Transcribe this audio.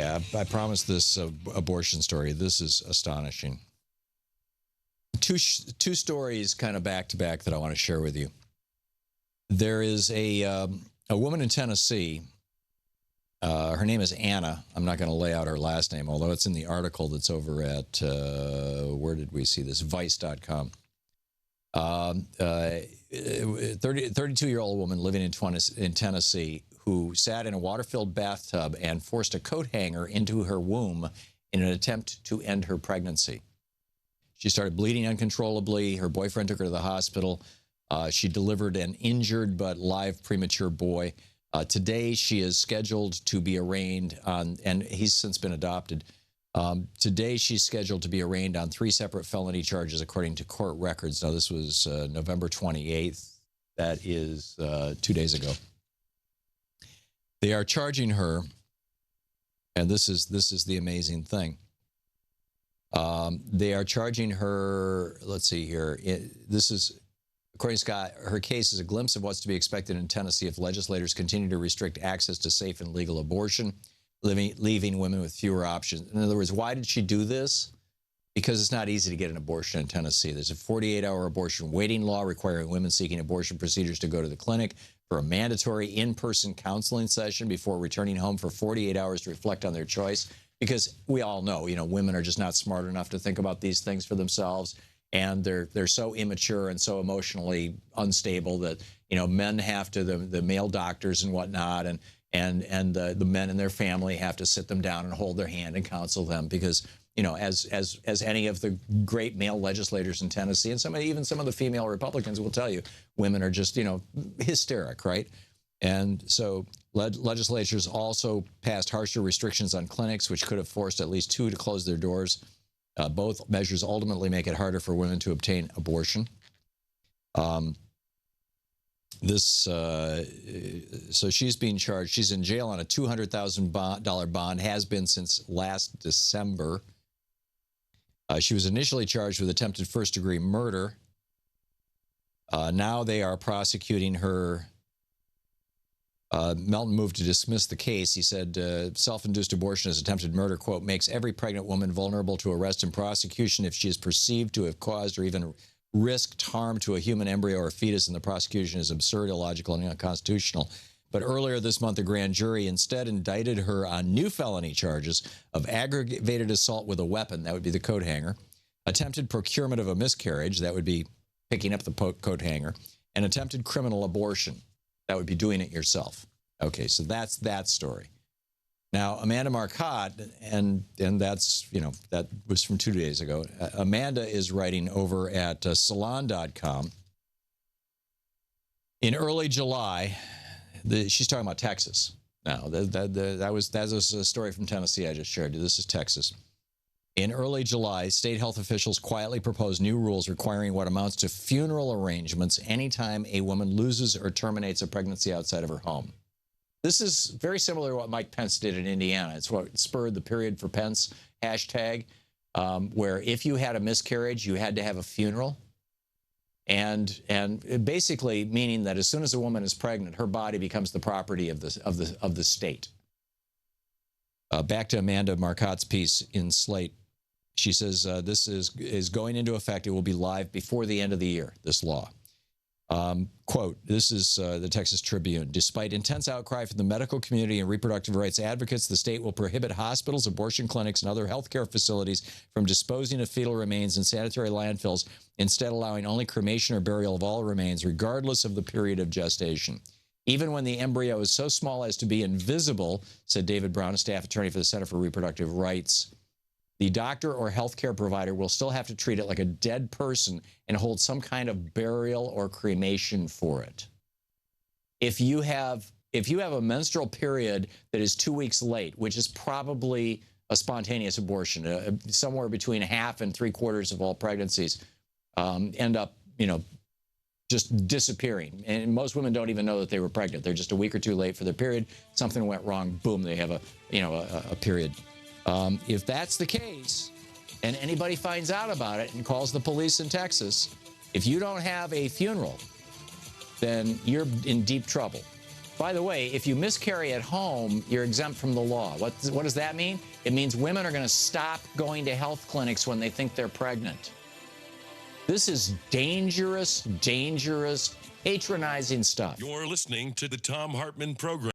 Okay, I promised this abortion story. This is astonishing. Two stories kind of back to back that I want to share with you. There is a woman in Tennessee. Her name is Anna. I'm not going to lay out her last name, although it's in the article that's over at, where did we see this? Vice.com. 32-year-old woman living in Tennessee who sat in a water-filled bathtub and forced a coat hanger into her womb in an attempt to end her pregnancy. She started bleeding uncontrollably. Her boyfriend took her to the hospital. She delivered an injured but live premature boy. Today, she is scheduled to be arraigned on, and he's since been adopted. Today, she's scheduled to be arraigned on 3 separate felony charges, according to court records. Now, this was November 28th. That is 2 days ago. They are charging her, and this is the amazing thing. They are charging her, let's see here. This is, according to Scott, her case is a glimpse of what's to be expected in Tennessee if legislators continue to restrict access to safe and legal abortion, leaving women with fewer options. In other words, why did she do this? Because it's not easy to get an abortion in Tennessee. There's a 48-hour abortion waiting law requiring women seeking abortion procedures to go to the clinic for a mandatory in-person counseling session before returning home for 48 hours to reflect on their choice. Because we all know, women are just not smart enough to think about these things for themselves. And they're so immature and so emotionally unstable that, men have to, the male doctors and whatnot, and the men in their family have to sit them down and hold their hand and counsel them because, as any of the great male legislators in Tennessee and even some of the female Republicans will tell you, women are just, hysteric, right? And so legislatures also passed harsher restrictions on clinics, which could have forced at least 2 to close their doors. Both measures ultimately make it harder for women to obtain abortion. So she's being charged. She's in jail on a $200,000 bond, has been since last December. She was initially charged with attempted first-degree murder. Now they are prosecuting her. Melton moved to dismiss the case. He said, self-induced abortion as attempted murder, quote, makes every pregnant woman vulnerable to arrest and prosecution if she is perceived to have caused or even risked harm to a human embryo or fetus, and the prosecution is absurd, illogical, and unconstitutional. But earlier this month, a grand jury instead indicted her on new felony charges of aggravated assault with a weapon, that would be the coat hanger, attempted procurement of a miscarriage, that would be picking up the coat hanger, and attempted criminal abortion. That would be doing it yourself. Okay, so that's that story. Now, Amanda Marcotte, and that's, that was from 2 days ago. Amanda is writing over at salon.com. In early July, she's talking about Texas. Now, that was a story from Tennessee I just shared. This is Texas. In early July, state health officials quietly proposed new rules requiring what amounts to funeral arrangements anytime a woman loses or terminates a pregnancy outside of her home. This is very similar to what Mike Pence did in Indiana. It's what spurred the Period for Pence hashtag, where if you had a miscarriage, you had to have a funeral. And basically meaning that as soon as a woman is pregnant, her body becomes the property of the state. Back to Amanda Marcotte's piece in Slate. She says this is going into effect. It will be live before the end of the year, this law. Quote, this is the Texas Tribune. Despite intense outcry from the medical community and reproductive rights advocates, the state will prohibit hospitals, abortion clinics, and other healthcare facilities from disposing of fetal remains in sanitary landfills, instead allowing only cremation or burial of all remains, regardless of the period of gestation. Even when the embryo is so small as to be invisible, said David Brown, a staff attorney for the Center for Reproductive Rights, the doctor or healthcare provider will still have to treat it like a dead person and hold some kind of burial or cremation for it. If you have a menstrual period that is 2 weeks late, which is probably a spontaneous abortion, somewhere between half and 3/4 of all pregnancies end up, just disappearing. And most women don't even know that they were pregnant. They're just a week or two late for their period. Something went wrong. Boom, they have a period. If that's the case, and anybody finds out about it and calls the police in Texas, if you don't have a funeral, then you're in deep trouble. By the way, if you miscarry at home, you're exempt from the law. What does that mean? It means women are going to stop going to health clinics when they think they're pregnant. This is dangerous, dangerous, patronizing stuff. You're listening to the Thom Hartmann program.